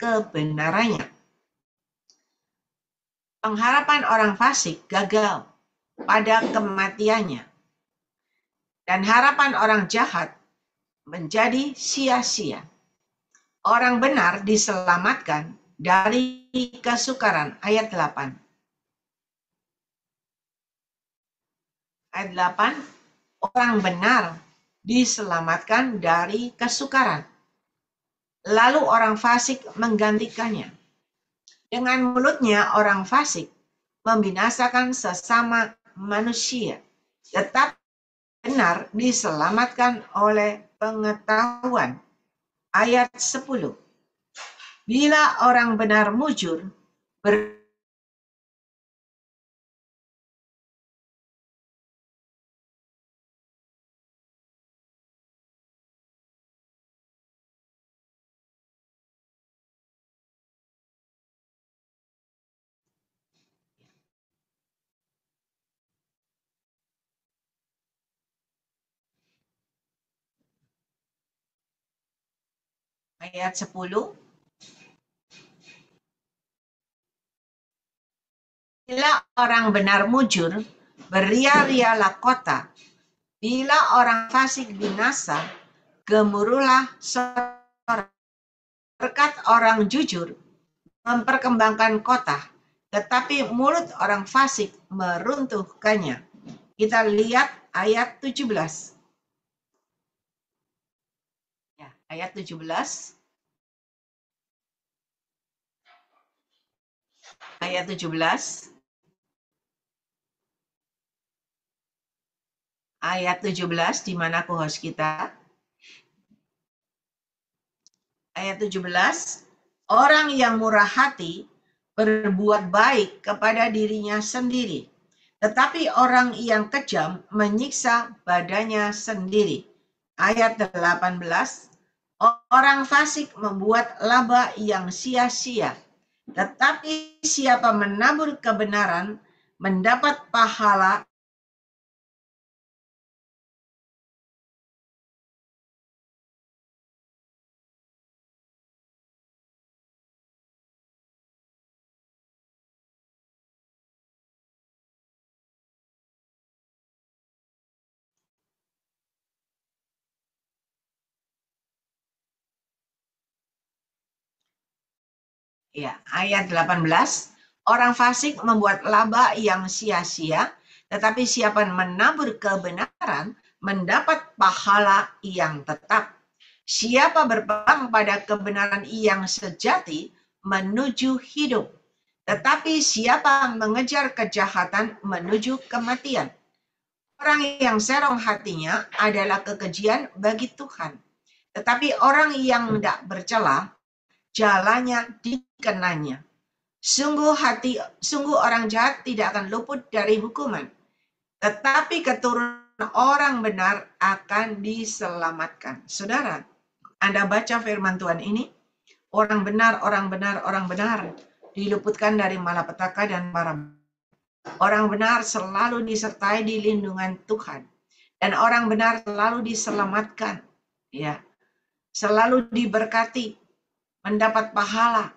kebenarannya. Pengharapan orang fasik gagal pada kematiannya, dan harapan orang jahat menjadi sia-sia. Orang benar diselamatkan dari kesukaran. Ayat 8. Ayat 8, orang benar diselamatkan dari kesukaran. Lalu orang fasik menggantikannya. Dengan mulutnya orang fasik membinasakan sesama manusia, tetapi benar diselamatkan oleh pengetahuan. Ayat 10. Bila orang benar mujur, ayat 10. Bila orang benar mujur, beria-rialah kota. Bila orang fasik binasa, gemuruhlah sorak. Berkat orang jujur memperkembangkan kota, tetapi mulut orang fasik meruntuhkannya. Kita lihat ayat 17. Ya, ayat 17. Ayat 17. Ayat 17, di mana kohos kita? Ayat 17, orang yang murah hati berbuat baik kepada dirinya sendiri, tetapi orang yang kejam menyiksa badannya sendiri. Ayat 18, orang fasik membuat laba yang sia-sia, tetapi siapa menabur kebenaran mendapat pahala. Ya, ayat 18, orang fasik membuat laba yang sia-sia, tetapi siapa menabur kebenaran mendapat pahala yang tetap. Siapa berpegang pada kebenaran yang sejati menuju hidup, tetapi siapa mengejar kejahatan menuju kematian. Orang yang serong hatinya adalah kekejian bagi Tuhan, tetapi orang yang tidak bercela jalannya dikenanya. Sungguh orang jahat tidak akan luput dari hukuman, tetapi keturunan orang benar akan diselamatkan. Saudara, Anda baca firman Tuhan ini, orang benar diluputkan dari malapetaka dan mara. Orang benar selalu disertai di lindungan Tuhan, dan orang benar selalu diselamatkan, ya, selalu diberkati, mendapat pahala.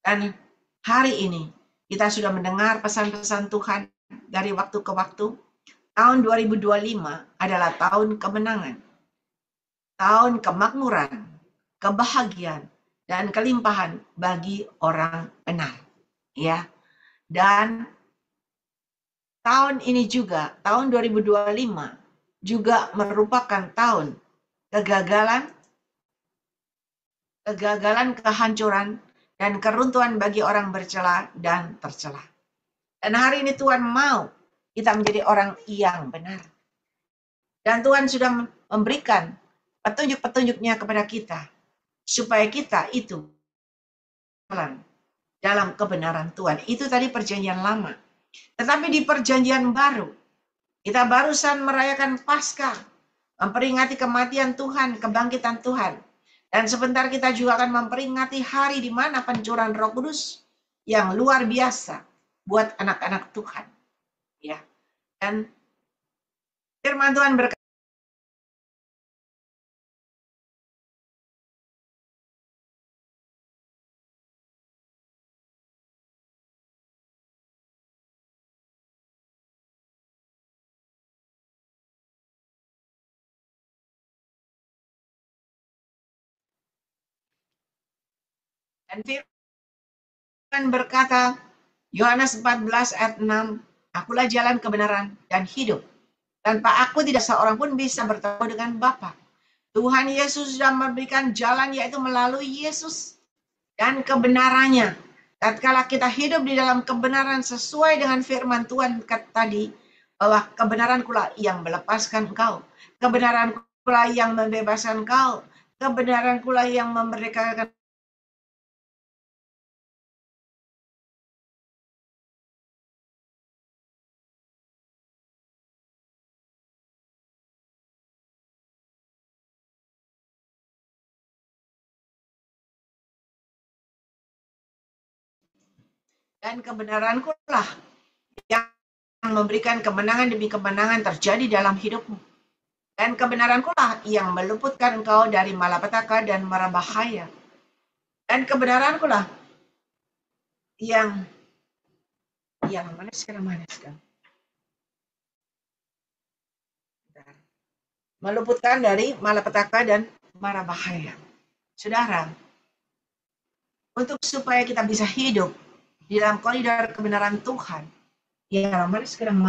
Dan hari ini kita sudah mendengar pesan-pesan Tuhan dari waktu ke waktu. Tahun 2025 adalah tahun kemenangan, tahun kemakmuran, kebahagiaan, dan kelimpahan bagi orang benar. Ya, dan tahun ini juga, tahun 2025 juga merupakan tahun kegagalan, kehancuran, dan keruntuhan bagi orang bercela dan tercela. Dan hari ini Tuhan mau kita menjadi orang yang benar. Dan Tuhan sudah memberikan petunjuk-petunjuknya kepada kita, supaya kita itu dalam kebenaran Tuhan. Itu tadi perjanjian lama. Tetapi di perjanjian baru, kita barusan merayakan Paskah, memperingati kematian Tuhan, kebangkitan Tuhan. Dan sebentar kita juga akan memperingati hari di mana pencurahan Roh Kudus yang luar biasa buat anak-anak Tuhan. Ya. Dan firman Tuhan berkata, Dan firman berkata, Yohanes 14 ayat 6, Akulah jalan kebenaran dan hidup. Tanpa aku tidak seorang pun bisa bertemu dengan Bapa. Tuhan Yesus sudah memberikan jalan, yaitu melalui Yesus dan kebenarannya. Tatkala kita hidup di dalam kebenaran sesuai dengan firman Tuhan tadi, bahwa kebenaran pula yang melepaskan engkau, kebenaran pula yang membebaskan engkau, kebenaran pula yang memerdekakan. Dan kebenaranku lah yang memberikan kemenangan demi kemenangan terjadi dalam hidupmu. Dan kebenaranku lah yang meluputkan engkau dari malapetaka dan mara bahaya. Dan kebenaranku lah yang mana sekarang. Meluputkan dari malapetaka dan mara bahaya. Saudara, untuk supaya kita bisa hidup di dalam koridor kebenaran Tuhan, mana sekarang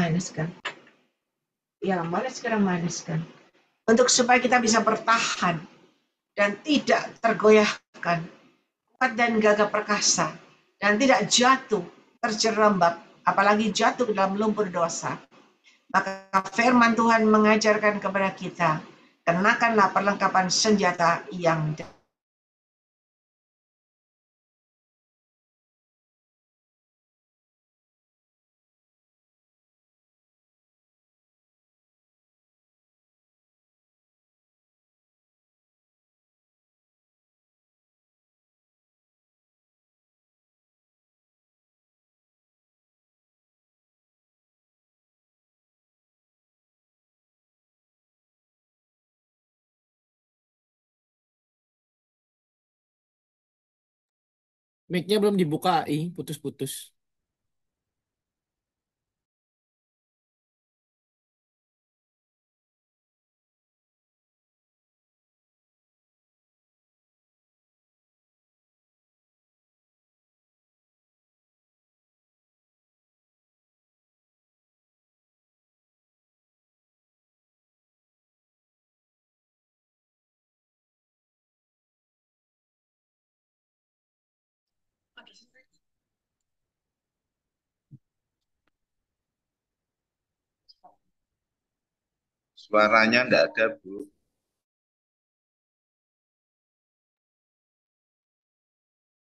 untuk supaya kita bisa bertahan dan tidak tergoyahkan, kuat dan gagah perkasa, dan tidak jatuh, terjerembab, apalagi jatuh ke dalam lumpur dosa. Maka firman Tuhan mengajarkan kepada kita, kenakanlah perlengkapan senjata yang Mic-nya belum dibuka, putus-putus. Suaranya enggak ada, Bu.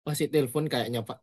Masih telepon kayaknya, Pak.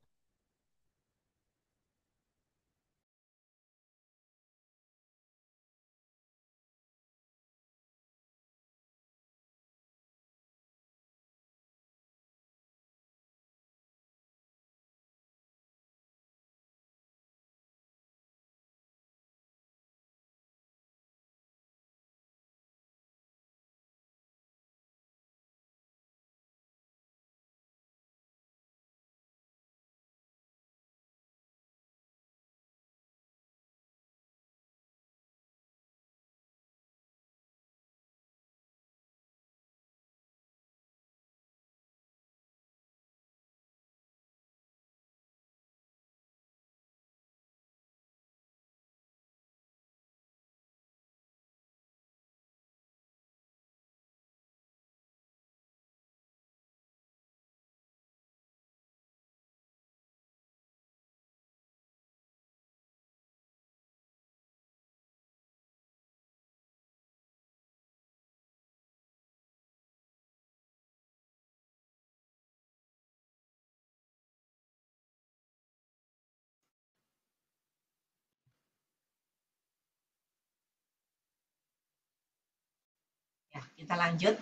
Ya, kita lanjut.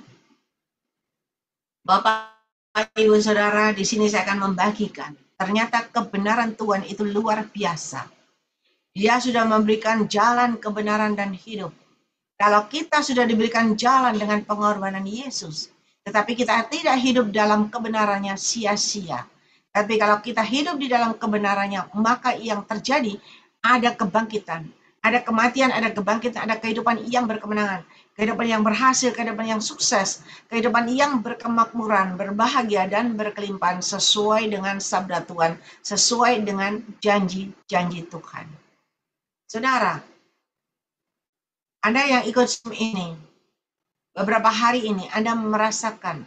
Bapak, Ibu, Saudara, di sini saya akan membagikan. Ternyata kebenaran Tuhan itu luar biasa. Dia sudah memberikan jalan kebenaran dan hidup. Kalau kita sudah diberikan jalan dengan pengorbanan Yesus, tetapi kita tidak hidup dalam kebenarannya, sia-sia. Tapi kalau kita hidup di dalam kebenarannya, maka yang terjadi ada kebangkitan, Ada kematian, ada kebangkitan, ada kehidupan yang berkemenangan, kehidupan yang berhasil, kehidupan yang sukses, kehidupan yang berkemakmuran, berbahagia, dan berkelimpahan sesuai dengan sabda Tuhan, sesuai dengan janji-janji Tuhan. Saudara, Anda yang ikut Zoom ini, beberapa hari ini Anda merasakan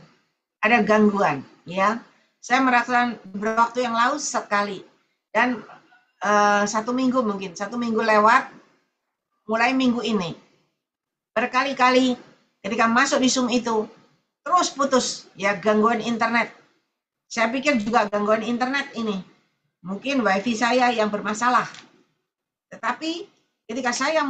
ada gangguan, ya. Saya merasakan beberapa waktu yang lalu sekali, dan 1 minggu mungkin, 1 minggu lewat, mulai minggu ini, berkali-kali ketika masuk di Zoom itu, terus putus, ya, gangguan internet. Saya pikir juga gangguan internet ini, mungkin wifi saya yang bermasalah. Tetapi ketika saya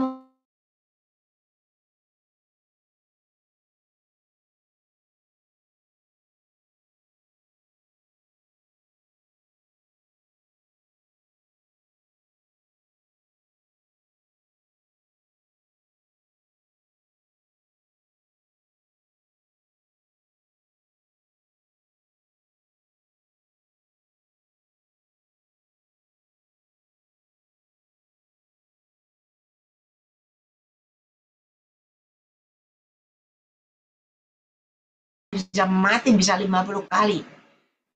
bisa mati bisa 50 kali.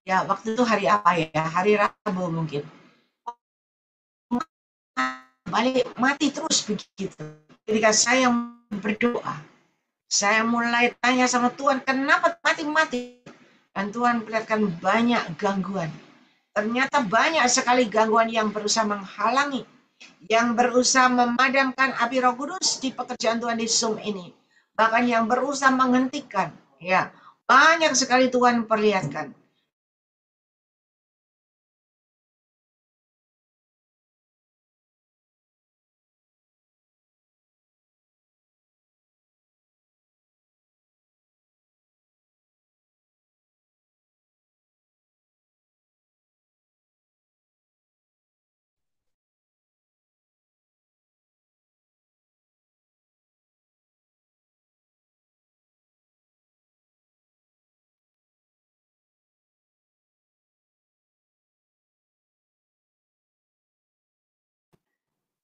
Ya, waktu itu hari apa ya? Hari Rabu mungkin. Balik mati terus begitu. Ketika saya berdoa, saya mulai tanya sama Tuhan, kenapa mati-mati? Dan Tuhan perlihatkan banyak gangguan. Ternyata banyak sekali gangguan yang berusaha menghalangi, yang berusaha memadamkan api Roh Kudus di pekerjaan Tuhan di Zoom ini. Bahkan yang berusaha menghentikan, ya. Banyak sekali Tuhan perlihatkan.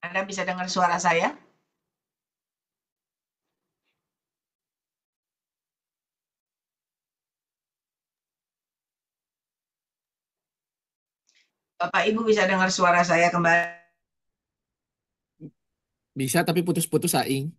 Anda bisa dengar suara saya? Bapak Ibu bisa dengar suara saya kembali? Bisa tapi putus-putus aing.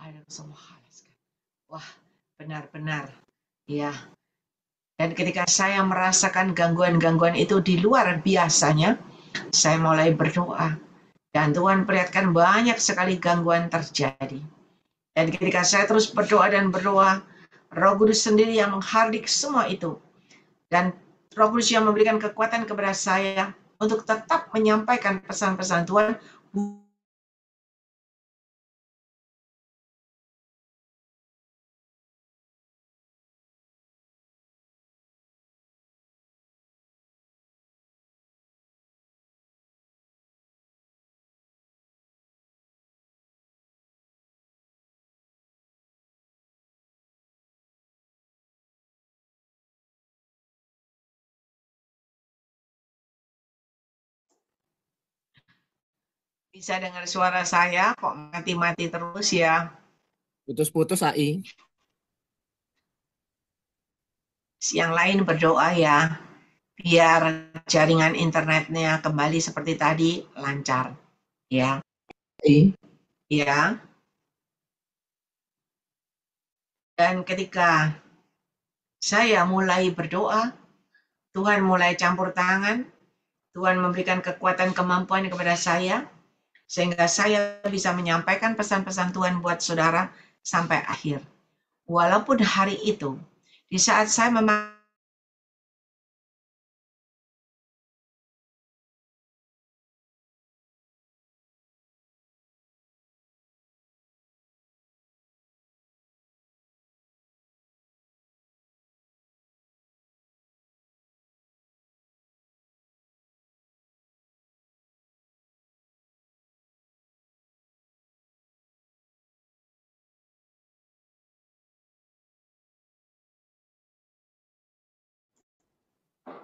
Ada semua hal. Wah, benar-benar. Ya. Dan ketika saya merasakan gangguan-gangguan itu di luar biasanya, saya mulai berdoa. Dan Tuhan perlihatkan banyak sekali gangguan terjadi. Dan ketika saya terus berdoa dan berdoa, Roh Kudus sendiri yang menghardik semua itu. Dan Roh Kudus yang memberikan kekuatan kepada saya untuk tetap menyampaikan pesan-pesan Tuhan. Bisa dengar suara saya, kok mati-mati terus ya. Putus-putus AI. Yang lain berdoa ya, biar jaringan internetnya kembali seperti tadi, lancar. Ya, AI. ya. Dan ketika saya mulai berdoa, Tuhan mulai campur tangan, Tuhan memberikan kekuatan kemampuan kepada saya, sehingga saya bisa menyampaikan pesan-pesan Tuhan buat saudara sampai akhir. Walaupun hari itu, di saat saya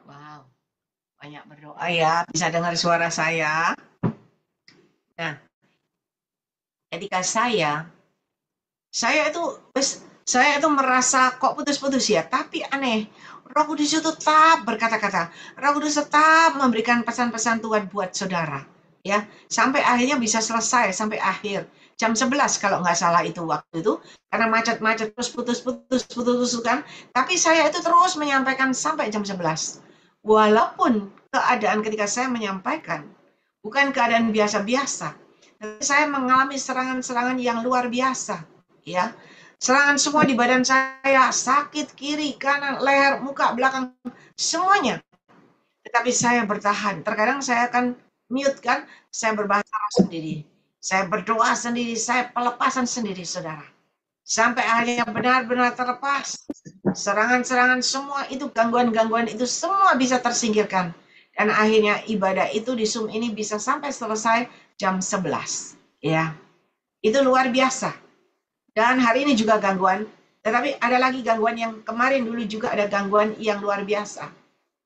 wow, banyak berdoa ya, bisa dengar suara saya. Nah, ketika saya itu merasa kok putus-putus ya, tapi aneh. Roh Kudus itu tetap berkata-kata. Roh Kudus tetap memberikan pesan-pesan Tuhan buat saudara. Ya, sampai akhirnya bisa selesai sampai akhir. Jam 11 kalau nggak salah itu waktu itu. Karena macet-macet terus putus-putus kan. Tapi saya itu terus menyampaikan sampai jam 11. Walaupun keadaan ketika saya menyampaikan bukan keadaan biasa-biasa. Tapi saya mengalami serangan-serangan yang luar biasa. Ya, serangan semua di badan saya, sakit kiri, kanan, leher, muka, belakang, semuanya. Tetapi saya bertahan. Terkadang saya akan mute kan, saya berbahasa sendiri. Saya berdoa sendiri, saya pelepasan sendiri, saudara. Sampai akhirnya benar-benar terlepas. Serangan-serangan semua itu, gangguan-gangguan itu semua bisa tersingkirkan. Dan akhirnya ibadah itu di Zoom ini bisa sampai selesai jam 11. Ya, itu luar biasa. Dan hari ini juga gangguan, tetapi ada lagi gangguan yang kemarin dulu juga ada gangguan yang luar biasa.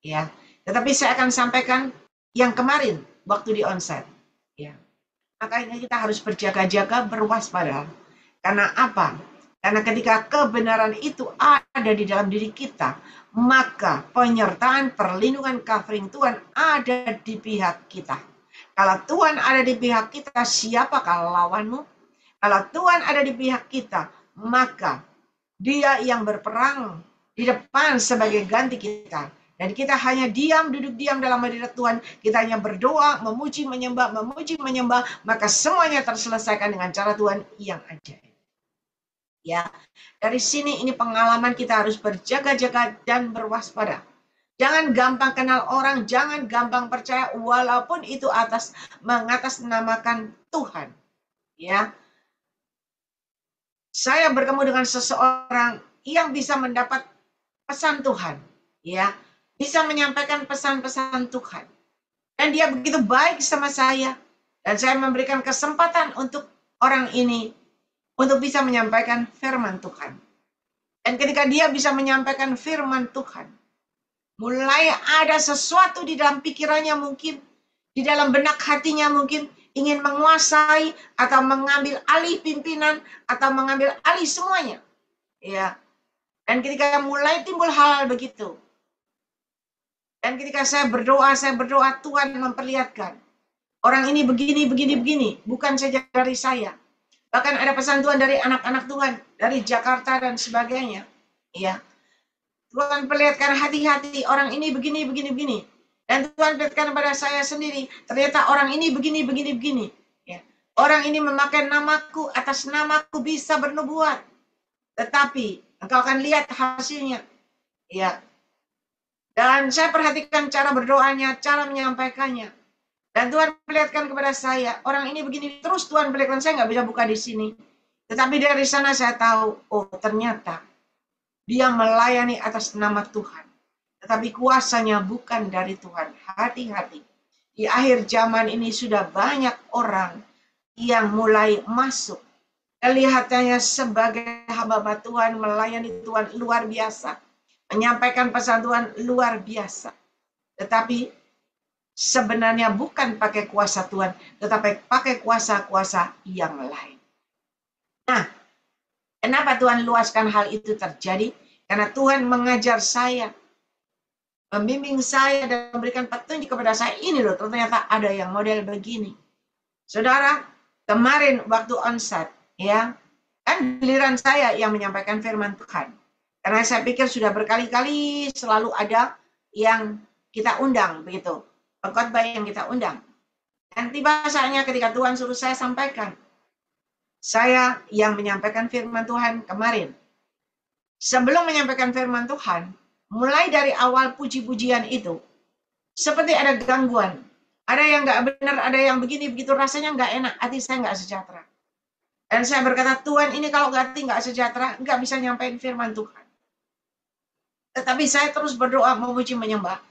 Ya, tetapi saya akan sampaikan yang kemarin waktu di onsite. Ya, makanya kita harus berjaga-jaga, berwaspada. Karena apa? Karena ketika kebenaran itu ada di dalam diri kita, maka penyertaan, perlindungan, covering Tuhan ada di pihak kita. Kalau Tuhan ada di pihak kita, siapakah lawanmu? Kalau Tuhan ada di pihak kita, maka Dia yang berperang di depan sebagai ganti kita. Dan kita hanya diam, duduk diam dalam hadirat Tuhan. Kita hanya berdoa, memuji, menyembah, maka semuanya terselesaikan dengan cara Tuhan yang ajaib. Ya, dari sini ini pengalaman kita harus berjaga-jaga dan berwaspada. Jangan gampang kenal orang, jangan gampang percaya walaupun itu mengatasnamakan Tuhan. Ya, saya bertemu dengan seseorang yang bisa mendapat pesan Tuhan, ya, bisa menyampaikan pesan-pesan Tuhan. Dan dia begitu baik sama saya, dan saya memberikan kesempatan untuk orang ini untuk bisa menyampaikan firman Tuhan. Dan ketika dia bisa menyampaikan firman Tuhan, mulai ada sesuatu di dalam pikirannya mungkin, di dalam benak hatinya mungkin, ingin menguasai atau mengambil alih pimpinan atau mengambil alih semuanya. Ya. Dan ketika mulai timbul hal-hal begitu. Dan ketika saya berdoa Tuhan memperlihatkan. Orang ini begini. Bukan saja dari saya. Bahkan ada pesan Tuhan dari anak-anak Tuhan. Dari Jakarta dan sebagainya. Ya. Tuhan perlihatkan hati-hati. Orang ini begini. Dan Tuhan perlihatkan kepada saya sendiri. Ternyata orang ini begini. Ya. Orang ini memakai namaku. Atas namaku bisa bernubuat. Tetapi Engkau akan lihat hasilnya. Ya. Dan saya perhatikan cara berdoanya, cara menyampaikannya. Dan Tuhan perlihatkan kepada saya, orang ini begini terus Tuhan perlihatkan, saya nggak bisa buka di sini. Tetapi dari sana saya tahu, oh ternyata dia melayani atas nama Tuhan. Tetapi kuasanya bukan dari Tuhan. Hati-hati. Di akhir zaman ini sudah banyak orang yang mulai masuk. Kelihatannya sebagai hamba Tuhan, melayani Tuhan luar biasa. Menyampaikan pesan Tuhan luar biasa. Tetapi sebenarnya bukan pakai kuasa Tuhan, tetapi pakai kuasa-kuasa yang lain. Nah, kenapa Tuhan luaskan hal itu terjadi? Karena Tuhan mengajar saya, membimbing saya dan memberikan petunjuk kepada saya. Ini loh, ternyata ada yang model begini. Saudara, kemarin waktu onsite, ya, kan giliran saya yang menyampaikan firman Tuhan. Karena saya pikir sudah berkali-kali selalu ada yang kita undang, begitu. Pengkhotbah yang kita undang. Dan tiba saatnya ketika Tuhan suruh saya sampaikan. Saya yang menyampaikan firman Tuhan kemarin. Sebelum menyampaikan firman Tuhan, mulai dari awal puji-pujian itu, seperti ada gangguan. Ada yang nggak benar, ada yang begini, begitu rasanya nggak enak, hati saya nggak sejahtera. Dan saya berkata, Tuhan ini kalau hati nggak sejahtera, nggak bisa nyampein firman Tuhan. Tetapi saya terus berdoa, memuji, menyembah.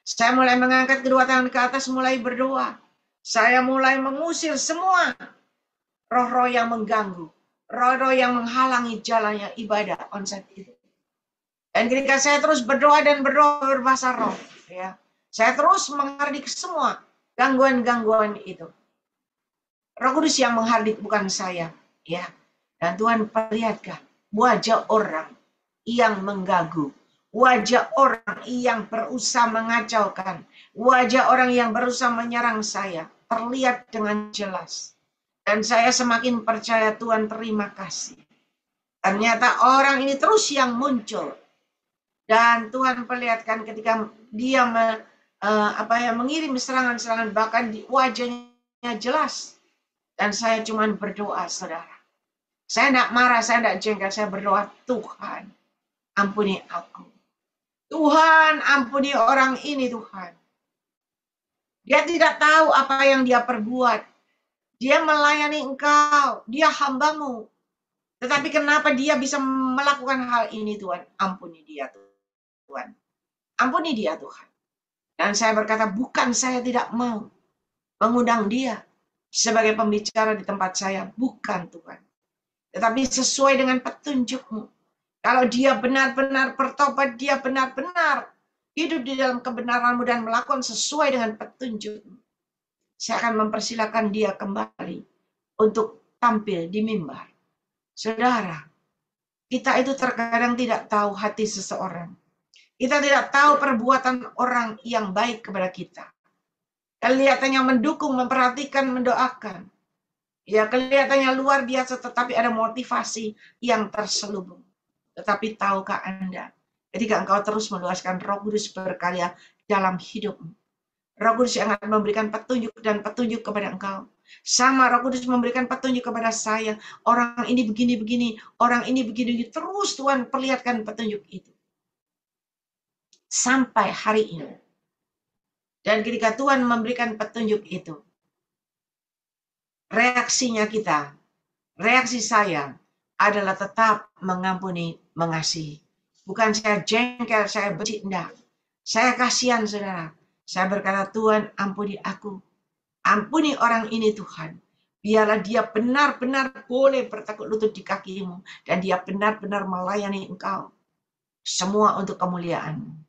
Saya mulai mengangkat kedua tangan ke atas, mulai berdoa. Saya mulai mengusir semua roh-roh yang mengganggu, roh-roh yang menghalangi jalannya ibadah onsite itu. Dan ketika saya terus berdoa dan berdoa berbahasa roh, ya, saya terus menghardik semua gangguan-gangguan itu. Roh Kudus yang menghardik, bukan saya, ya. Dan Tuhan perlihatkan wajah orang yang mengganggu, wajah orang yang berusaha mengacaukan, wajah orang yang berusaha menyerang saya, terlihat dengan jelas. Dan saya semakin percaya, Tuhan terima kasih. Ternyata orang ini terus yang muncul. Dan Tuhan perlihatkan ketika dia mengirim serangan-serangan, bahkan di wajahnya jelas. Dan saya cuma berdoa, saudara. Saya tidak marah, saya tidak jengkel, saya berdoa, Tuhan, ampuni aku. Tuhan, ampuni orang ini, Tuhan. Dia tidak tahu apa yang dia perbuat. Dia melayani Engkau, dia hambamu. Tetapi kenapa dia bisa melakukan hal ini, Tuhan? Ampuni dia, Tuhan. Ampuni dia, Tuhan. Dan saya berkata, bukan saya tidak mau mengundang dia sebagai pembicara di tempat saya. Bukan, Tuhan. Tetapi sesuai dengan petunjuk-Mu. Kalau dia benar-benar bertobat, dia benar-benar hidup di dalam kebenaran-Mu dan melakukan sesuai dengan petunjuk-Mu, saya akan mempersilakan dia kembali untuk tampil di mimbar. Saudara, kita itu terkadang tidak tahu hati seseorang. Kita tidak tahu perbuatan orang yang baik kepada kita. Kelihatannya mendukung, memperhatikan, mendoakan. Ya, kelihatannya luar biasa, tetapi ada motivasi yang terselubung. Tetapi tahukah Anda, ketika engkau terus meluaskan Roh Kudus berkarya dalam hidupmu, Roh Kudus yang akan memberikan petunjuk dan petunjuk kepada engkau. Sama Roh Kudus memberikan petunjuk kepada saya. Orang ini begini-begini, orang ini begini-begini. Terus Tuhan perlihatkan petunjuk itu. Sampai hari ini. Dan ketika Tuhan memberikan petunjuk itu, reaksinya kita, reaksi saya adalah tetap mengampuni, mengasihi. Bukan saya jengkel, saya benci, enggak. Saya kasihan, saudara. Saya berkata, Tuhan ampuni aku. Ampuni orang ini, Tuhan. Biarlah dia benar-benar boleh bertekuk lutut di kaki-Mu. Dan dia benar-benar melayani Engkau. Semua untuk kemuliaan-Mu.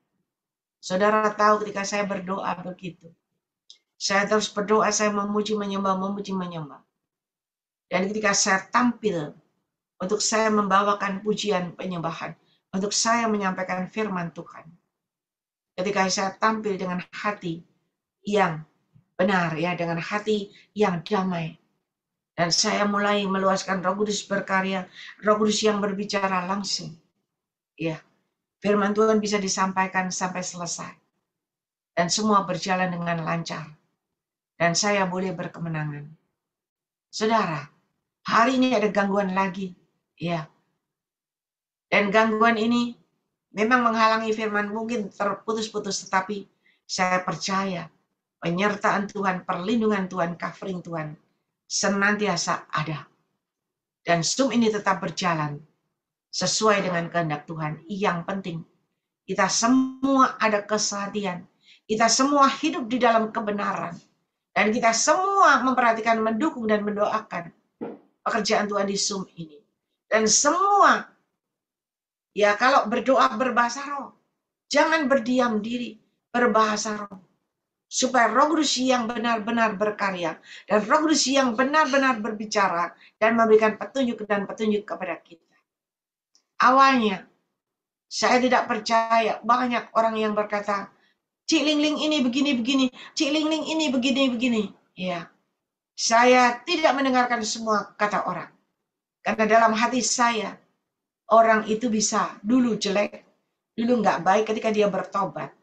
Saudara tahu ketika saya berdoa begitu. Saya terus berdoa, saya memuji, menyembah, memuji, menyembah. Dan ketika saya tampil, untuk saya membawakan pujian penyembahan. Untuk saya menyampaikan firman Tuhan. Ketika saya tampil dengan hati yang benar, ya, dengan hati yang damai. Dan saya mulai meluaskan Roh Kudus berkarya, Roh Kudus yang berbicara langsung. Ya, firman Tuhan bisa disampaikan sampai selesai. Dan semua berjalan dengan lancar. Dan saya boleh berkemenangan. Saudara, hari ini ada gangguan lagi. Ya. Dan gangguan ini memang menghalangi firman, mungkin terputus-putus, tetapi saya percaya penyertaan Tuhan, perlindungan Tuhan, covering Tuhan senantiasa ada. Dan Zoom ini tetap berjalan sesuai dengan kehendak Tuhan. Yang penting, kita semua ada kesehatan. Kita semua hidup di dalam kebenaran. Dan kita semua memperhatikan, mendukung, dan mendoakan pekerjaan Tuhan di Zoom ini. Dan semua, ya kalau berdoa berbahasa roh, jangan berdiam diri, berbahasa roh. Supaya Roh Kudus yang benar-benar berkarya, dan Roh Kudus yang benar-benar berbicara, dan memberikan petunjuk dan petunjuk kepada kita. Awalnya, saya tidak percaya, banyak orang yang berkata, Cik Ling ini begini-begini, Cik Ling ini begini-begini. Ya, saya tidak mendengarkan semua kata orang. Karena dalam hati saya, orang itu bisa dulu jelek, dulu nggak baik ketika dia bertobat.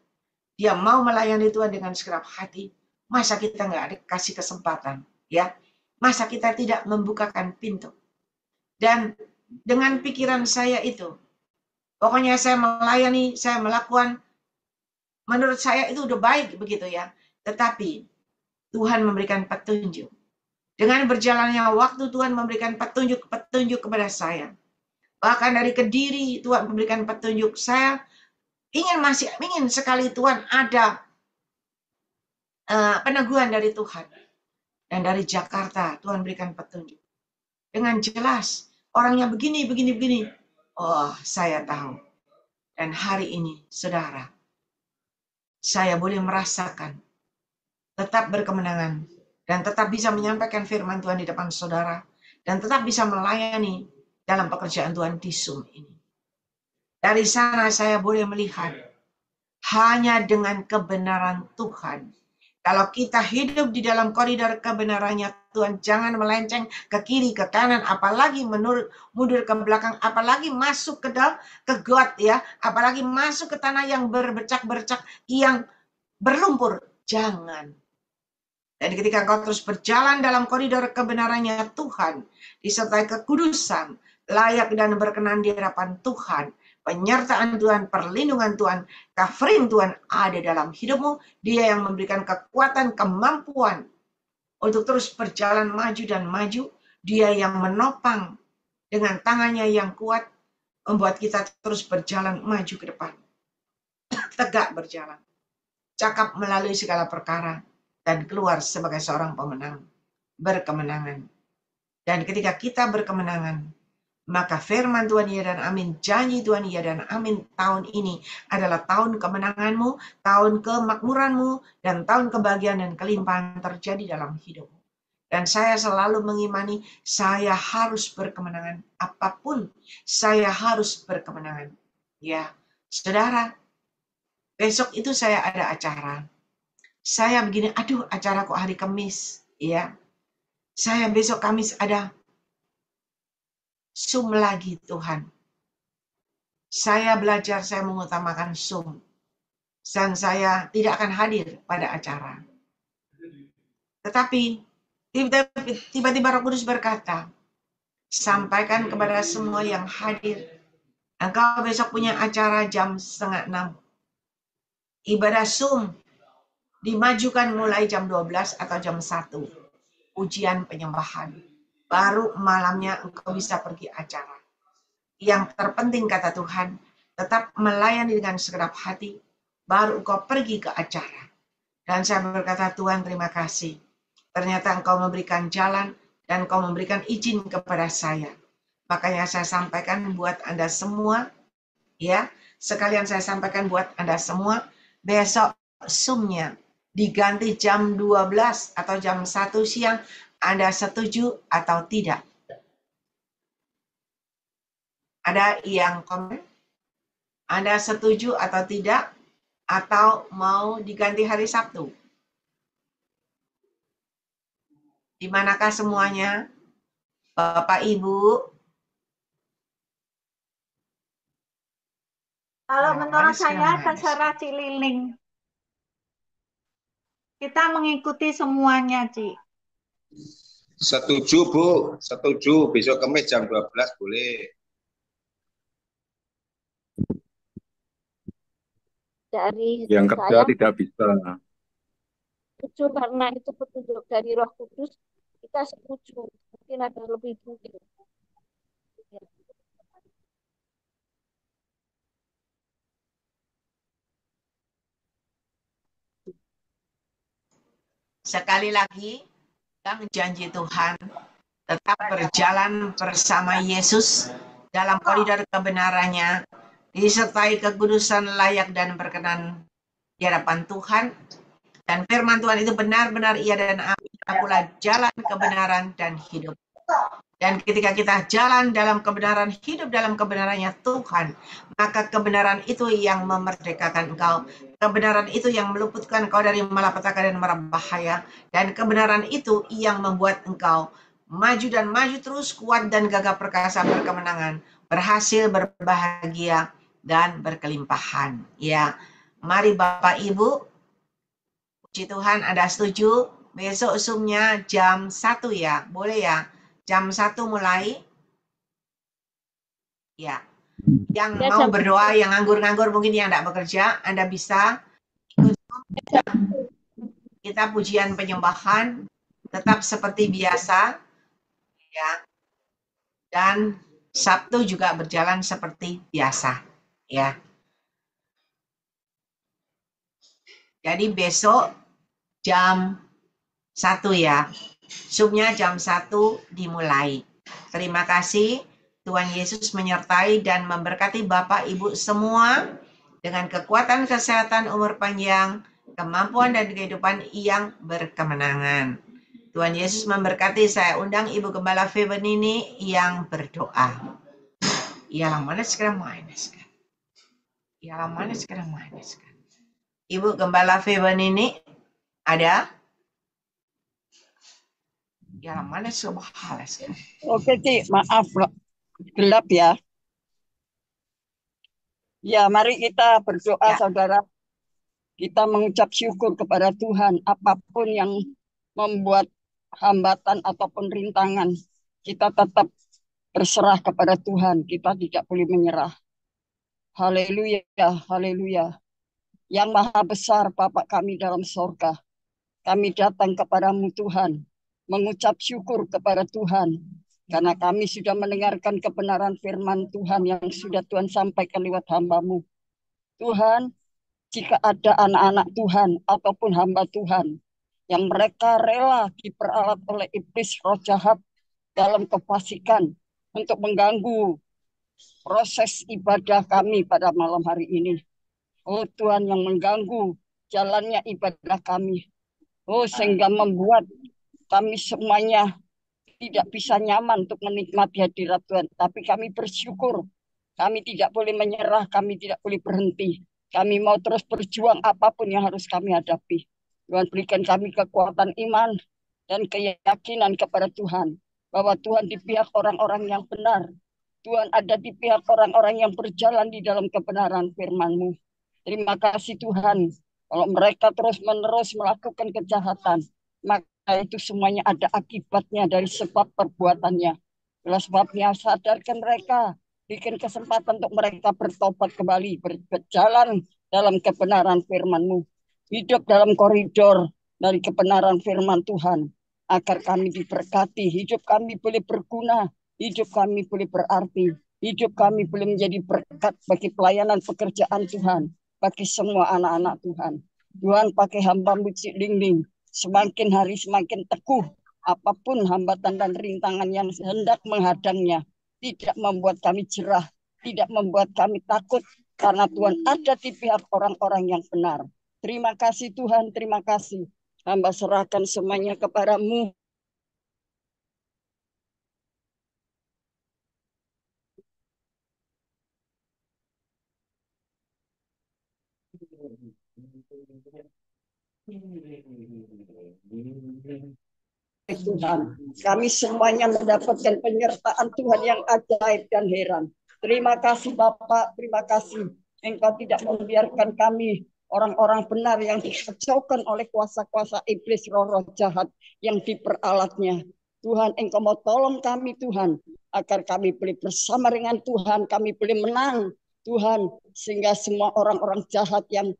Dia mau melayani Tuhan dengan segenap hati. Masa kita nggak kasih kesempatan? Ya, masa kita tidak membukakan pintu? Dan dengan pikiran saya itu, pokoknya saya melayani, saya melakukan, menurut saya itu udah baik begitu ya. Tetapi Tuhan memberikan petunjuk. Dengan berjalannya waktu Tuhan memberikan petunjuk kepada saya. Bahkan dari Kediri Tuhan memberikan petunjuk. Saya ingin sekali Tuhan ada peneguhan dari Tuhan. Dan dari Jakarta Tuhan berikan petunjuk. Dengan jelas, orangnya begini. Oh, saya tahu. Dan hari ini, saudara, saya boleh merasakan tetap berkemenangan dan tetap bisa menyampaikan firman Tuhan di depan saudara dan tetap bisa melayani dalam pekerjaan Tuhan di Zoom ini. Dari sana saya boleh melihat hanya dengan kebenaran Tuhan. Kalau kita hidup di dalam koridor kebenarannya Tuhan, jangan melenceng ke kiri, ke kanan, apalagi mundur ke belakang, apalagi masuk ke got ya, apalagi masuk ke tanah yang berbercak-bercak, yang berlumpur. Jangan. Dan ketika engkau terus berjalan dalam koridor kebenarannya Tuhan, disertai kekudusan, layak dan berkenan di hadapan Tuhan, penyertaan Tuhan, perlindungan Tuhan, covering Tuhan ada dalam hidupmu. Dia yang memberikan kekuatan, kemampuan untuk terus berjalan maju dan maju. Dia yang menopang dengan tangannya yang kuat, membuat kita terus berjalan maju ke depan. Tegak berjalan, cakap melalui segala perkara, dan keluar sebagai seorang pemenang, berkemenangan. Dan ketika kita berkemenangan, maka firman Tuhan ya dan amin, janji Tuhan ya dan amin, tahun ini adalah tahun kemenanganmu, tahun kemakmuranmu, dan tahun kebahagiaan dan kelimpahan terjadi dalam hidupmu. Dan saya selalu mengimani, saya harus berkemenangan, apapun saya harus berkemenangan. Ya, saudara, besok itu saya ada acara. Saya begini, aduh acara kok hari Kamis, ya. Saya besok Kamis ada Zoom lagi Tuhan. Saya belajar, saya mengutamakan Zoom. Dan saya tidak akan hadir pada acara. Tetapi tiba-tiba Roh Kudus berkata, sampaikan kepada semua yang hadir, engkau besok punya acara jam 5:30. Ibadah Zoom dimajukan mulai jam 12 atau jam 1. Ujian penyembahan. Baru malamnya engkau bisa pergi acara. Yang terpenting kata Tuhan, tetap melayani dengan segenap hati, baru engkau pergi ke acara. Dan saya berkata, Tuhan terima kasih. Ternyata engkau memberikan jalan dan engkau memberikan izin kepada saya. Makanya saya sampaikan buat Anda semua, ya, sekalian saya sampaikan buat Anda semua, besok Zoom-nya diganti jam 12 atau jam 1 siang. Anda setuju atau tidak? Ada yang komen? Anda setuju atau tidak? Atau mau diganti hari Sabtu? Di manakah semuanya? Bapak, Ibu? Kalau Yang menurut manis, saya yang manis. terserah Cililing. Kita mengikuti semuanya, Ci. Setuju, Bu. Setuju. Besok Kamis jam 12 boleh. Dari Yang kerja saya tidak bisa. setuju karena itu petunjuk dari Roh Kudus. Kita setuju. Mungkin ada lebih mungkin. Sekali lagi, yang janji Tuhan tetap berjalan bersama Yesus dalam koridor kebenarannya, disertai kekudusan layak dan berkenan di hadapan Tuhan. Dan firman Tuhan itu benar-benar iya dan amin. Akulah jalan kebenaran dan hidup. Dan ketika kita jalan dalam kebenaran, hidup dalam kebenarannya Tuhan, maka kebenaran itu yang memerdekakan engkau. Kebenaran itu yang meluputkan engkau dari malapetaka dan mara bahaya. Dan kebenaran itu yang membuat engkau maju dan maju terus, kuat dan gagah perkasa, berkemenangan, berhasil, berbahagia, dan berkelimpahan. Ya, mari Bapak Ibu, puji Tuhan, Anda setuju? Besok Zoom-nya jam 1 ya, boleh ya? Jam 1 mulai. Ya. Yang Ya, mau jam berdoa, yang nganggur-nganggur mungkin yang tidak bekerja, Anda bisa ikut kita pujian penyembahan tetap seperti biasa ya. Dan Sabtu juga berjalan seperti biasa ya. Jadi besok jam 1 ya. Zoom-nya jam 1 dimulai. Terima kasih. Tuhan Yesus menyertai dan memberkati Bapak Ibu semua dengan kekuatan, kesehatan, umur panjang, kemampuan dan kehidupan yang berkemenangan. Tuhan Yesus memberkati. Saya undang Ibu Gembala Febenini yang berdoa. Ialah mana sekarang minus kan? Ialah mana sekarang minus kan? Ibu Gembala Febenini ada? Ialah mana sebuah hal kan? Oke, Ci, maaf gelap ya. Ya, mari kita berdoa, Ya. saudara. Kita mengucap syukur kepada Tuhan. Apapun yang membuat hambatan ataupun rintangan, kita tetap berserah kepada Tuhan. Kita tidak boleh menyerah. Haleluya, haleluya. Yang maha besar Bapa kami dalam sorga, kami datang kepadamu Tuhan, mengucap syukur kepada Tuhan, karena kami sudah mendengarkan kebenaran firman Tuhan yang sudah Tuhan sampaikan lewat hamba-Mu. Tuhan, jika ada anak-anak Tuhan ataupun hamba Tuhan yang mereka rela diperalat oleh iblis roh jahat dalam kefasikan untuk mengganggu proses ibadah kami pada malam hari ini. Oh Tuhan, yang mengganggu jalannya ibadah kami. Oh, sehingga membuat kami semuanya tidak bisa nyaman untuk menikmati hadirat Tuhan. Tapi kami bersyukur. Kami tidak boleh menyerah. Kami tidak boleh berhenti. Kami mau terus berjuang apapun yang harus kami hadapi. Tuhan, berikan kami kekuatan iman dan keyakinan kepada Tuhan. Bahwa Tuhan di pihak orang-orang yang benar. Tuhan ada di pihak orang-orang yang berjalan di dalam kebenaran firman-Mu. Terima kasih Tuhan. Kalau mereka terus-menerus melakukan kejahatan, maka itu semuanya ada akibatnya dari sebab perbuatannya. Oleh sebabnya sadarkan mereka, bikin kesempatan untuk mereka bertobat kembali, berjalan dalam kebenaran firman-Mu. Hidup dalam koridor dari kebenaran firman Tuhan, agar kami diberkati, hidup kami boleh berguna, hidup kami boleh berarti, hidup kami boleh menjadi berkat bagi pelayanan pekerjaan Tuhan, bagi semua anak-anak Tuhan. Tuhan pakai hamba-Mu Cik Dingding, semakin hari semakin teguh, apapun hambatan dan rintangan yang hendak menghadangnya, tidak membuat kami jerah, tidak membuat kami takut, karena Tuhan ada di pihak orang-orang yang benar. Terima kasih Tuhan, terima kasih. Hamba serahkan semuanya kepada-Mu. Tuhan, kami semuanya mendapatkan penyertaan Tuhan yang ajaib dan heran. Terima kasih Bapak, terima kasih. Engkau tidak membiarkan kami orang-orang benar yang dikacaukan oleh kuasa-kuasa iblis roh-roh jahat yang diperalatnya. Tuhan, Engkau mau tolong kami Tuhan, agar kami boleh bersama dengan Tuhan, kami boleh menang. Tuhan, sehingga semua orang-orang jahat yang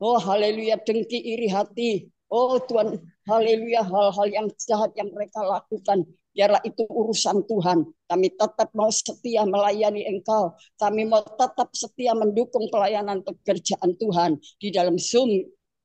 oh haleluya dengki iri hati, oh Tuhan haleluya hal-hal yang jahat yang mereka lakukan, biarlah itu urusan Tuhan. Kami tetap mau setia melayani Engkau, kami mau tetap setia mendukung pelayanan pekerjaan Tuhan di dalam Zoom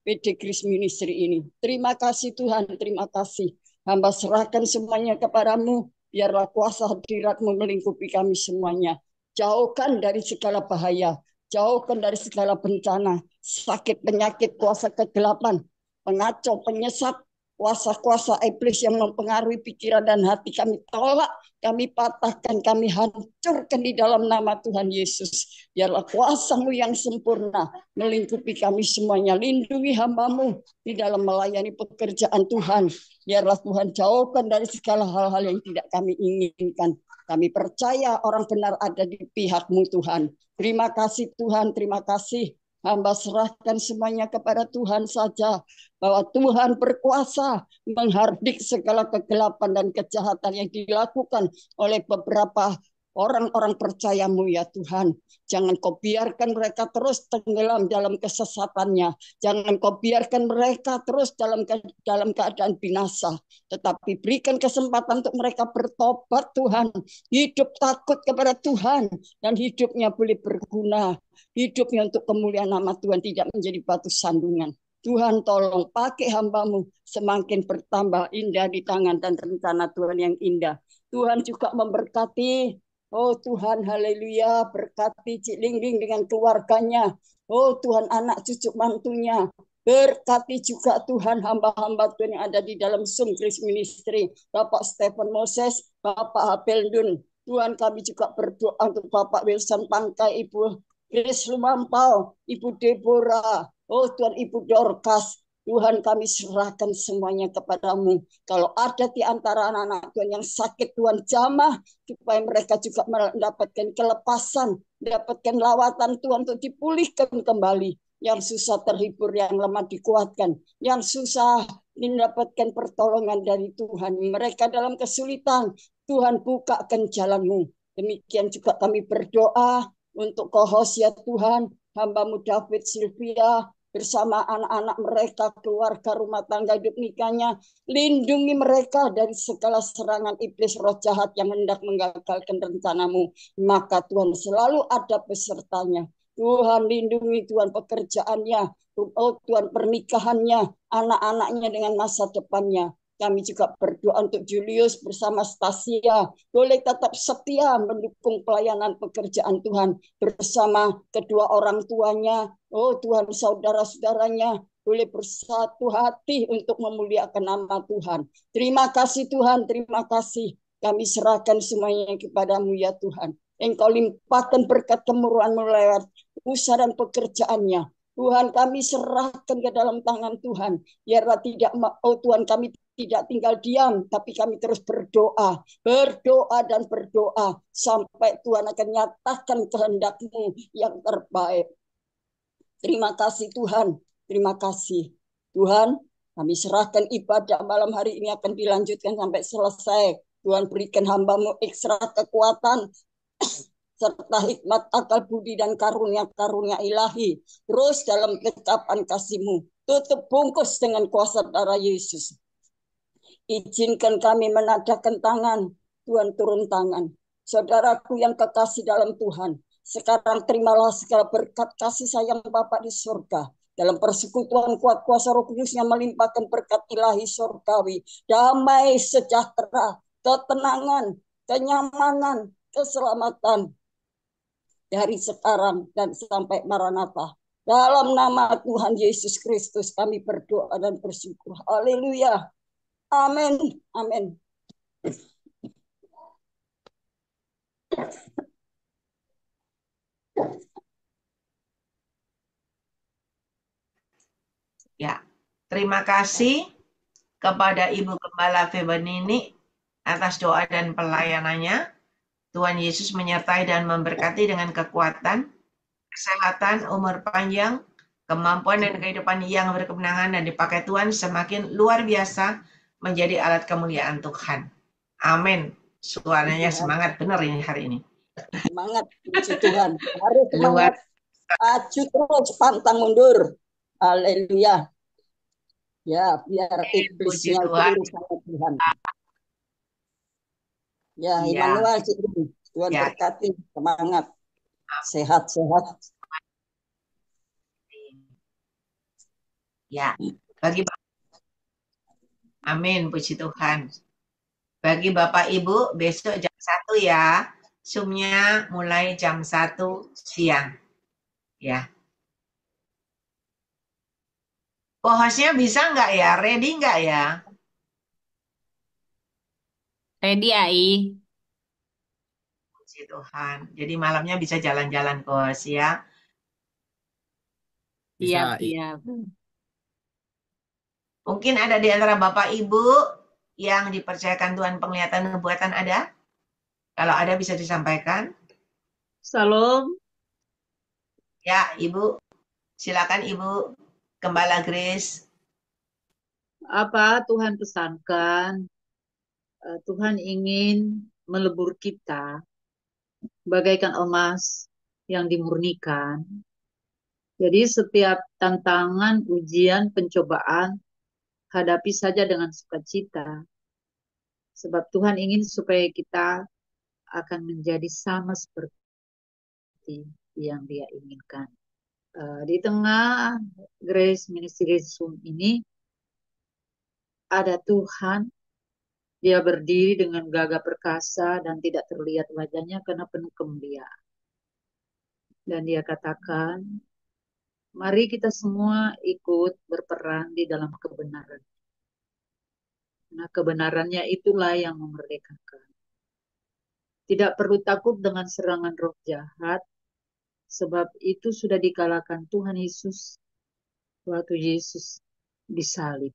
PD Grace Ministry ini. Terima kasih Tuhan, terima kasih. Hamba serahkan semuanya kepadamu, biarlah kuasa hadirat-Mu melingkupi kami semuanya. Jauhkan dari segala bahaya, jauhkan dari segala bencana, sakit, penyakit, kuasa kegelapan, pengacau, penyesat, kuasa-kuasa iblis yang mempengaruhi pikiran dan hati kami tolak, kami patahkan, kami hancurkan di dalam nama Tuhan Yesus. Biarlah kuasa-Mu yang sempurna melingkupi kami semuanya. Lindungi hamba-Mu di dalam melayani pekerjaan Tuhan. Biarlah Tuhan jauhkan dari segala hal-hal yang tidak kami inginkan. Kami percaya orang benar ada di pihak-Mu Tuhan. Terima kasih Tuhan, terima kasih. Hamba serahkan semuanya kepada Tuhan saja, bahwa Tuhan berkuasa menghardik segala kegelapan dan kejahatan yang dilakukan oleh beberapa orang-orang percaya-Mu ya Tuhan. Jangan Kau biarkan mereka terus tenggelam dalam kesesatannya. Jangan Kau biarkan mereka terus dalam keadaan binasa. Tetapi berikan kesempatan untuk mereka bertobat Tuhan. Hidup takut kepada Tuhan. Dan hidupnya boleh berguna. Hidupnya untuk kemuliaan nama Tuhan, tidak menjadi batu sandungan. Tuhan tolong pakai hamba-Mu semakin bertambah indah di tangan dan rencana Tuhan yang indah. Tuhan juga memberkati. Oh Tuhan, haleluya, berkati Cik Lingging dengan keluarganya. Oh Tuhan, anak cucu mantunya. Berkati juga Tuhan hamba-hamba Tuhan yang ada di dalam Zoom Grace Ministry. Bapak Stephen Moses, Bapak Abel Dun. Tuhan, kami juga berdoa untuk Bapak Wilson Pangkai, Ibu Grace Lumampau, Ibu Deborah. Oh Tuhan, Ibu Dorcas. Tuhan, kami serahkan semuanya kepadamu. Kalau ada di antara anak-anak Tuhan yang sakit, Tuhan jamah, supaya mereka juga mendapatkan kelepasan, mendapatkan lawatan Tuhan untuk dipulihkan kembali. Yang susah terhibur, yang lemah dikuatkan, yang susah mendapatkan pertolongan dari Tuhan. Mereka dalam kesulitan, Tuhan bukakan jalan-Mu. Demikian juga kami berdoa untuk co-host ya Tuhan, hamba-Mu David Sylvia, bersama anak-anak mereka, keluarga, rumah tangga, hidup nikahnya. Lindungi mereka dari segala serangan iblis roh jahat yang hendak menggagalkan rencana-Mu. Maka Tuhan selalu ada besertanya. Tuhan lindungi Tuhan pekerjaannya, oh Tuhan pernikahannya, anak-anaknya dengan masa depannya. Kami juga berdoa untuk Julius bersama Stasia. Boleh tetap setia mendukung pelayanan pekerjaan Tuhan bersama kedua orang tuanya. Oh Tuhan, saudara-saudaranya boleh bersatu hati untuk memuliakan nama Tuhan. Terima kasih Tuhan, terima kasih. Kami serahkan semuanya kepadamu ya Tuhan. Engkau limpahkan berkat kemurahan-Mu lewat usaha dan pekerjaannya. Tuhan, kami serahkan ke dalam tangan Tuhan. Biarlah tidak, oh Tuhan, kami tidak tinggal diam, tapi kami terus berdoa, berdoa dan berdoa sampai Tuhan akan nyatakan kehendak-Mu yang terbaik. Terima kasih Tuhan, terima kasih Tuhan. Kami serahkan ibadah malam hari ini akan dilanjutkan sampai selesai. Tuhan berikan hamba-Mu ekstra kekuatan serta hikmat, akal budi dan karunia-karunia ilahi. Terus dalam kekapan kasih-Mu. Tutup bungkus dengan kuasa darah Yesus. Izinkan kami menadahkan tangan. Tuhan turun tangan. Saudaraku yang kekasih dalam Tuhan. Sekarang terimalah segala berkat kasih sayang Bapa di surga. Dalam persekutuan kuat kuasa Roh Kudus yang melimpahkan berkat ilahi surgawi. Damai, sejahtera, ketenangan, kenyamanan, keselamatan. Dari sekarang dan sampai Maranatha. Dalam nama Tuhan Yesus Kristus kami berdoa dan bersyukur. Haleluya. Amin. Amin. Ya, terima kasih kepada Ibu Gembala Febenini atas doa dan pelayanannya. Tuhan Yesus menyertai dan memberkati dengan kekuatan, kesehatan, umur panjang, kemampuan dan kehidupan yang berkemenangan dan dipakai Tuhan semakin luar biasa menjadi alat kemuliaan Tuhan. Amin. Suaranya semangat benar ini hari ini. Semangat, puji Tuhan. Harus Luar semangat. Maju terus, pantang mundur. Haleluya. Ya, biar puji iblisnya itu Tuhan. urusan Tuhan. Ya, Iya, Immanuel, Tuhan ya. berkati. Semangat. Sehat-sehat. Ya, bagi Amin, puji Tuhan. Bagi Bapak Ibu, besok jam 1 ya. Zoom-nya mulai jam 1 siang. Ya. Hostnya bisa nggak ya? Ready nggak ya? Ready, Ai. Puji Tuhan. Jadi malamnya bisa jalan-jalan, Kos ya. Bisa, Siap, I. siap. Mungkin ada di antara Bapak Ibu yang dipercayakan Tuhan penglihatan nubuatan ada? Kalau ada bisa disampaikan. Salam. Ya, Ibu. Silakan Ibu. Gembala Grace. Apa Tuhan pesankan? Tuhan ingin melebur kita bagaikan emas yang dimurnikan. Jadi setiap tantangan, ujian, pencobaan, hadapi saja dengan sukacita. Sebab Tuhan ingin supaya kita akan menjadi sama seperti yang Dia inginkan. Di tengah Grace Ministry Zoom ini ada Tuhan. Dia berdiri dengan gagah perkasa dan tidak terlihat wajahnya karena penuh kemuliaan. Dan dia katakan, mari kita semua ikut berperan di dalam kebenaran. Nah, kebenarannya itulah yang memerdekakan. Tidak perlu takut dengan serangan roh jahat, sebab itu sudah dikalahkan Tuhan Yesus waktu Yesus disalib.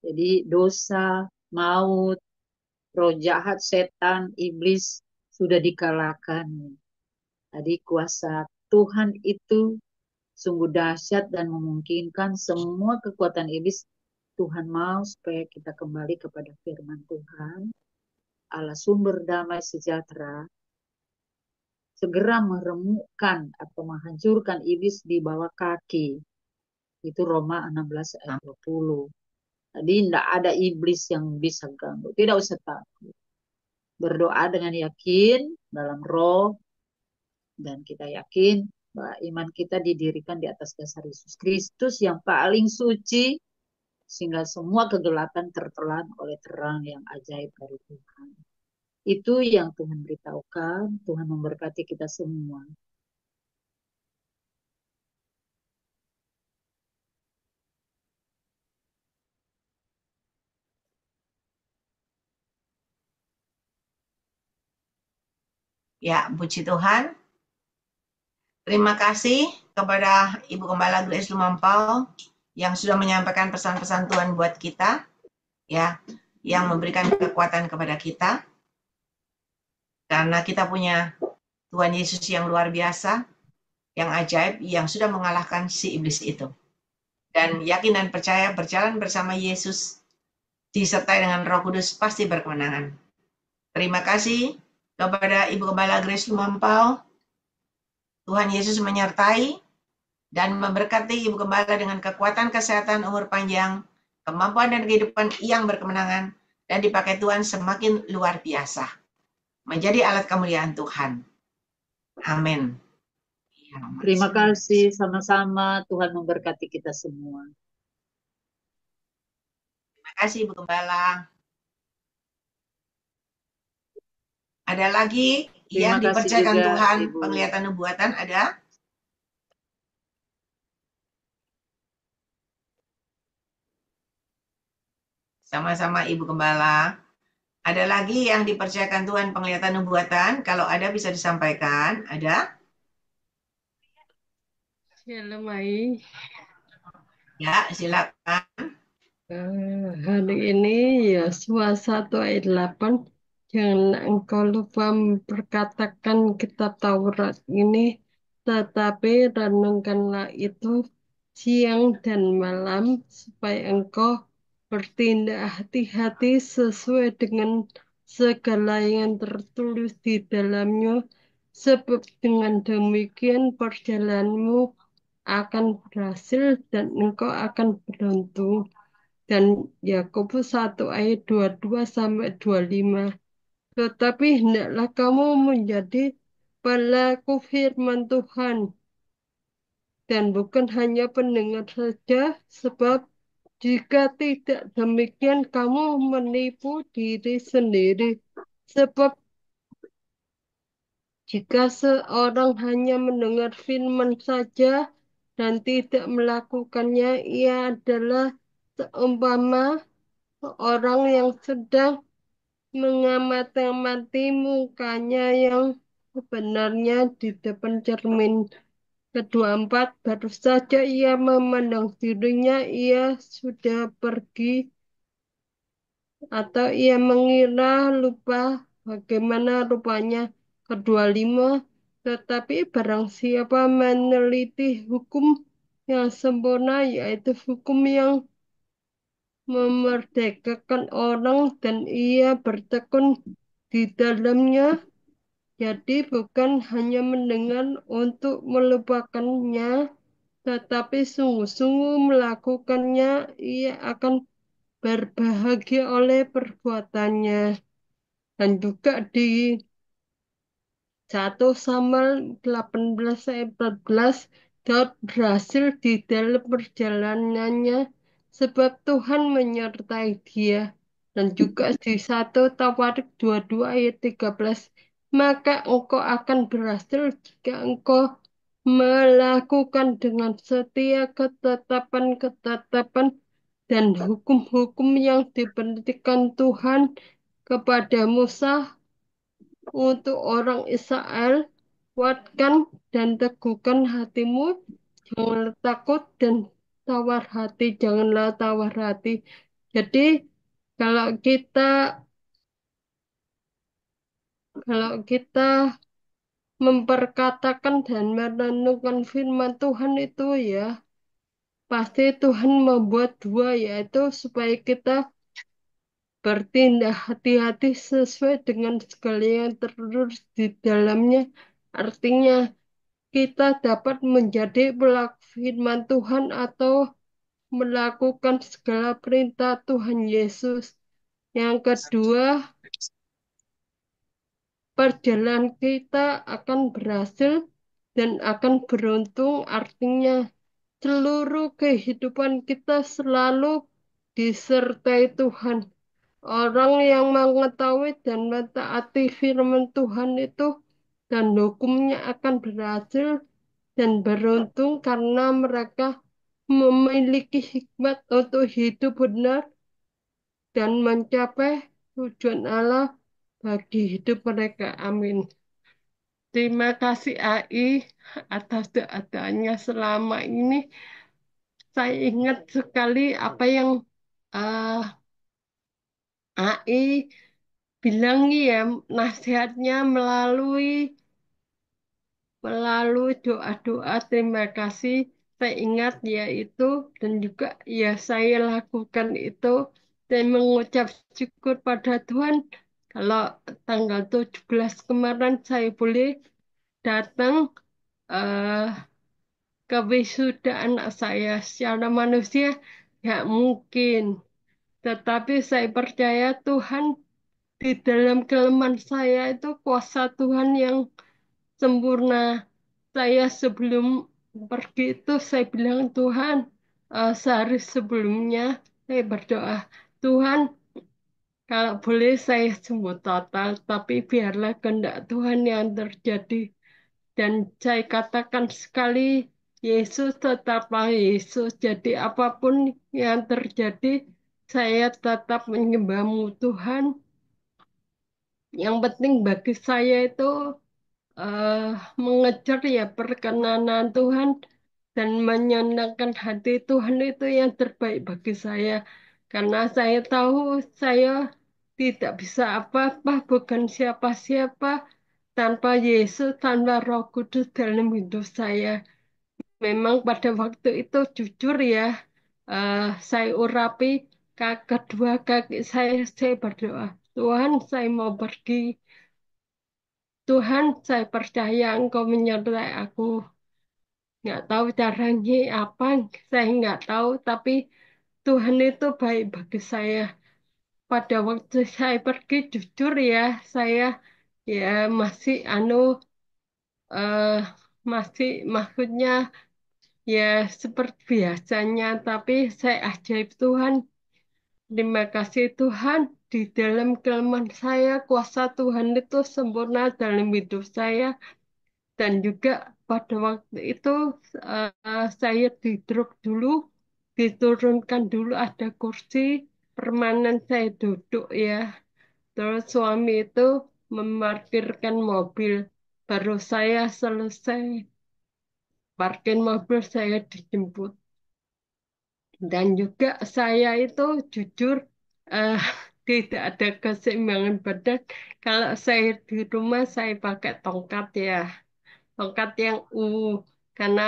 Jadi dosa, maut, roh jahat, setan, iblis sudah dikalahkan. Jadi kuasa Tuhan itu sungguh dahsyat dan memungkinkan semua kekuatan iblis. Tuhan mau supaya kita kembali kepada firman Tuhan, Allah sumber damai sejahtera, segera meremukkan atau menghancurkan iblis di bawah kaki. Itu Roma 16 ayat 20. Jadi tidak ada iblis yang bisa ganggu. Tidak usah takut. Berdoa dengan yakin dalam roh, dan kita yakin bahwa iman kita didirikan di atas dasar Yesus Kristus yang paling suci, sehingga semua kegelapan tertelan oleh terang yang ajaib dari Tuhan. Itu yang Tuhan beritahukan. Tuhan memberkati kita semua. Ya, puji Tuhan. Terima kasih kepada Ibu Gembala Grace Lumampau yang sudah menyampaikan pesan-pesan Tuhan buat kita, ya, yang memberikan kekuatan kepada kita. Karena kita punya Tuhan Yesus yang luar biasa, yang ajaib, yang sudah mengalahkan si iblis itu. Dan yakin dan percaya berjalan bersama Yesus, disertai dengan Roh Kudus, pasti berkemenangan. Terima kasih kepada Ibu Gembala Grace Lumampau. Tuhan Yesus menyertai dan memberkati Ibu Gembala dengan kekuatan kesehatan, umur panjang, kemampuan dan kehidupan yang berkemenangan, dan dipakai Tuhan semakin luar biasa. Menjadi alat kemuliaan Tuhan. Amin. Terima kasih sama-sama. Tuhan memberkati kita semua. Terima kasih Ibu Gembala. Ada lagi yang Terima kasih dipercayakan juga, Tuhan Ibu. penglihatan nubuatan ada? Sama-sama Ibu Gembala. Ada lagi yang dipercayakan Tuhan penglihatan nubuatan? Kalau ada bisa disampaikan. Ada? Shalom, Ai. Ya, silakan. Hari ini Yosua 1 ayat 8, jangan engkau lupa memperkatakan kitab Taurat ini, tetapi renungkanlah itu siang dan malam, supaya engkau bertindak hati-hati sesuai dengan segala yang tertulis di dalamnya, sebab dengan demikian perjalananmu akan berhasil dan engkau akan beruntung. Dan Yakobus 1 ayat 22 sampai 25. Tetapi hendaklah kamu menjadi pelaku firman Tuhan dan bukan hanya pendengar saja, sebab jika tidak demikian kamu menipu diri sendiri. Sebab jika seorang hanya mendengar firman saja dan tidak melakukannya, ia adalah seumpama orang yang sedang mengamati mukanya yang sebenarnya di depan cermin. Kedua empat, baru saja ia memandang dirinya, ia sudah pergi, atau ia mengira lupa bagaimana rupanya. Kedua lima, tetapi barang siapa meneliti hukum yang sempurna, yaitu hukum yang memerdekakan orang, dan ia bertekun di dalamnya, jadi bukan hanya mendengar untuk melupakannya, tetapi sungguh-sungguh melakukannya, ia akan berbahagia oleh perbuatannya. Dan juga di 1 Samuel 18 ayat 14, Daud berhasil di dalam perjalanannya sebab Tuhan menyertai dia. Dan juga di 1 Tawarik 22 ayat 13, maka engkau akan berhasil jika engkau melakukan dengan setia ketetapan-ketetapan dan hukum-hukum yang diberikan Tuhan kepada Musa untuk orang Israel. Kuatkan dan teguhkan hatimu, janganlah takut dan tawar hati, janganlah tawar hati. Jadi kalau kita kalau kita memperkatakan dan merenungkan firman Tuhan itu ya, pasti Tuhan membuat dua, yaitu supaya kita bertindak hati-hati sesuai dengan segala yang tertulis di dalamnya. Artinya kita dapat menjadi pelaku firman Tuhan atau melakukan segala perintah Tuhan Yesus. Yang kedua, perjalanan kita akan berhasil dan akan beruntung, artinya seluruh kehidupan kita selalu disertai Tuhan. Orang yang mengetahui dan mentaati firman Tuhan itu dan hukumnya akan berhasil dan beruntung karena mereka memiliki hikmat untuk hidup benar dan mencapai tujuan Allah bagi hidup mereka. Amin. Terima kasih AI atas doanya selama ini. Saya ingat sekali apa yang uh, AI bilang ya, nasihatnya melalui doa-doa. Terima kasih. Saya ingat ya itu dan juga ya saya lakukan itu dan mengucap syukur pada Tuhan kalau tanggal 17 kemarin saya boleh datang eh, ke wisuda anak saya. Secara manusia ya mungkin, tetapi saya percaya Tuhan di dalam kelemahan saya itu kuasa Tuhan yang sempurna. Saya sebelum pergi itu saya bilang Tuhan, sehari sebelumnya saya berdoa, Tuhan kalau boleh saya sembuh total, tapi biarlah kehendak Tuhan yang terjadi. Dan saya katakan sekali, Yesus tetaplah Yesus. Jadi apapun yang terjadi, saya tetap menyembahmu Tuhan. Yang penting bagi saya itu eh, mengejar ya perkenanan Tuhan dan menyenangkan hati Tuhan itu yang terbaik bagi saya. Karena saya tahu saya tidak bisa apa-apa, bukan siapa-siapa tanpa Yesus, tanpa Roh Kudus dalam hidup saya. Memang pada waktu itu jujur ya, saya urapi kedua kaki saya berdoa. Tuhan, saya mau pergi. Tuhan, saya percaya Engkau menyertai aku. Nggak tahu caranya apa, saya nggak tahu. Tapi Tuhan itu baik bagi saya. Pada waktu saya pergi, jujur ya, saya ya masih eh masih maksudnya ya seperti biasanya. Tapi saya ajaib Tuhan. Terima kasih Tuhan, di dalam kelemahan saya, kuasa Tuhan itu sempurna dalam hidup saya. Dan juga pada waktu itu saya di drop dulu, diturunkan dulu ada kursi permanen saya duduk ya. Terus suami itu memarkirkan mobil. Baru saya selesai parkir mobil, saya dijemput. Dan juga saya itu jujur eh, tidak ada keseimbangan badan. Kalau saya di rumah saya pakai tongkat ya, tongkat yang karena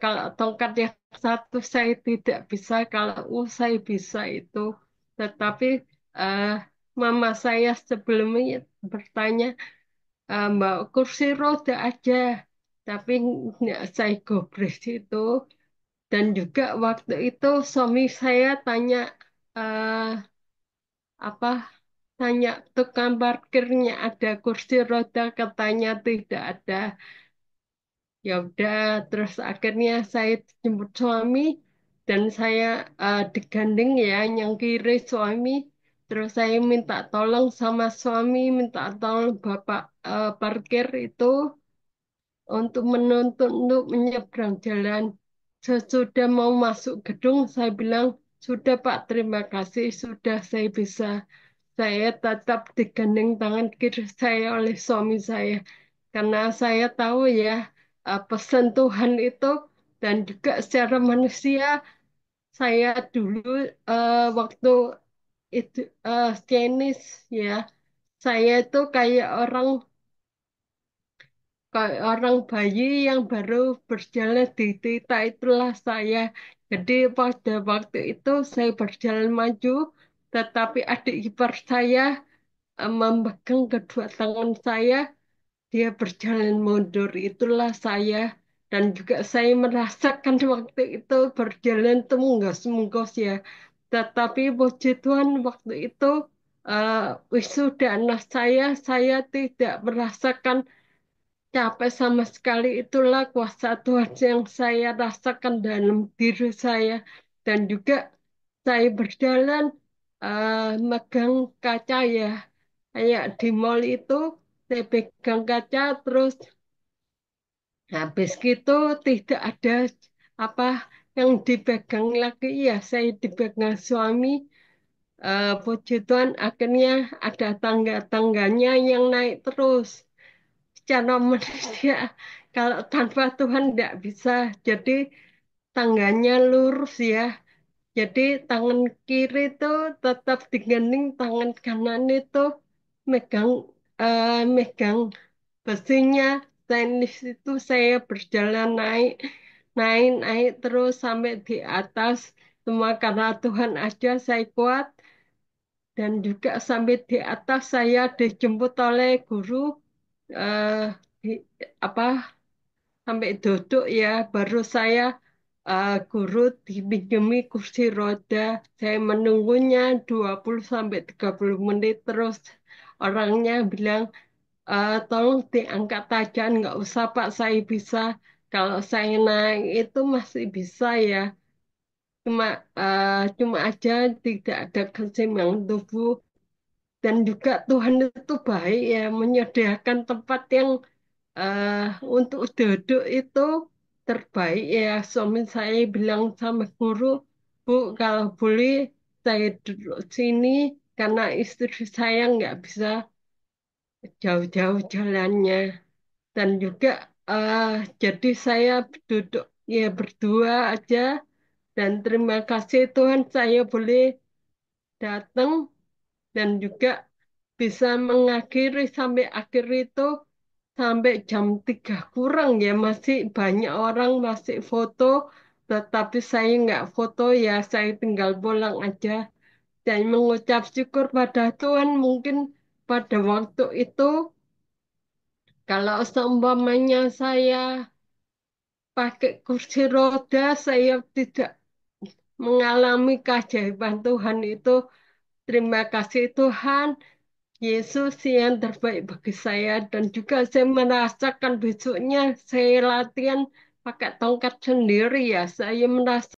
kalau tongkat yang satu saya tidak bisa, kalau saya bisa itu. Tetapi eh, mama saya sebelumnya bertanya, Mbak kursi roda aja, tapi nggak saya gobres itu. Dan juga waktu itu suami saya tanya eh, apa tanya tukang parkirnya ada kursi roda, katanya tidak ada. Ya udah, terus akhirnya saya jemput suami dan saya digandeng ya, nyangkiri suami. Terus saya minta tolong sama suami, minta tolong bapak parkir itu untuk menuntut untuk menyeberang jalan. Sesudah mau masuk gedung, saya bilang, sudah Pak, terima kasih, sudah saya bisa. Saya tetap digandeng tangan kiri saya oleh suami saya. Karena saya tahu ya, pesan Tuhan itu, dan juga secara manusia, saya dulu waktu itu Chinese ya, saya itu kayak orang bayi yang baru berjalan di tita, itulah saya. Jadi pada waktu itu saya berjalan maju, tetapi adik ipar saya memegang kedua tangan saya, dia berjalan mundur, itulah saya. Dan juga saya merasakan waktu itu berjalan temunggos-munggos ya. Tetapi puji Tuhan waktu itu wisuda anak saya tidak merasakan capek sama sekali. Itulah kuasa Tuhan yang saya rasakan dalam diri saya. Dan juga saya berjalan megang kaca ya. Kayak di mall itu saya pegang kaca, terus habis gitu tidak ada apa yang dipegang lagi ya. Saya dipegang suami. Puji Tuhan akhirnya ada tangga-tangganya yang naik terus secara manusia. Kalau tanpa Tuhan tidak bisa. Jadi tangganya lurus ya. Jadi tangan kiri itu tetap digandeng, tangan kanan itu megang megang besinya. Tenis itu saya berjalan naik, naik, naik terus sampai di atas. Semua karena Tuhan aja saya kuat. Dan juga sampai di atas saya dijemput oleh guru eh, di- apa sampai duduk ya, baru saya guru dipinjemi kursi roda. Saya menunggunya 20 sampai 30 menit, terus orangnya bilang, tolong diangkat aja, nggak usah Pak, saya bisa. Kalau saya naik itu masih bisa ya, cuma cuma aja tidak ada keseimbangan tubuh. Dan juga Tuhan itu baik ya, menyediakan tempat yang eh, untuk duduk itu terbaik ya. Suami saya bilang sama guru, Bu, kalau boleh saya duduk sini karena istri saya nggak bisa jauh-jauh jalannya. Dan juga eh, jadi saya duduk ya berdua aja. Dan terima kasih Tuhan saya boleh datang dan juga bisa mengakhiri sampai akhir itu sampai jam 3 kurang ya, masih banyak orang masih foto, tetapi saya nggak foto ya, saya tinggal pulang aja. dan mengucap syukur pada Tuhan. Mungkin pada waktu itu kalau seumpamanya saya pakai kursi roda, saya tidak mengalami keajaiban Tuhan itu. Terima kasih Tuhan, Yesus yang terbaik bagi saya. Dan juga saya merasakan besoknya saya latihan pakai tongkat sendiri ya. Saya merasa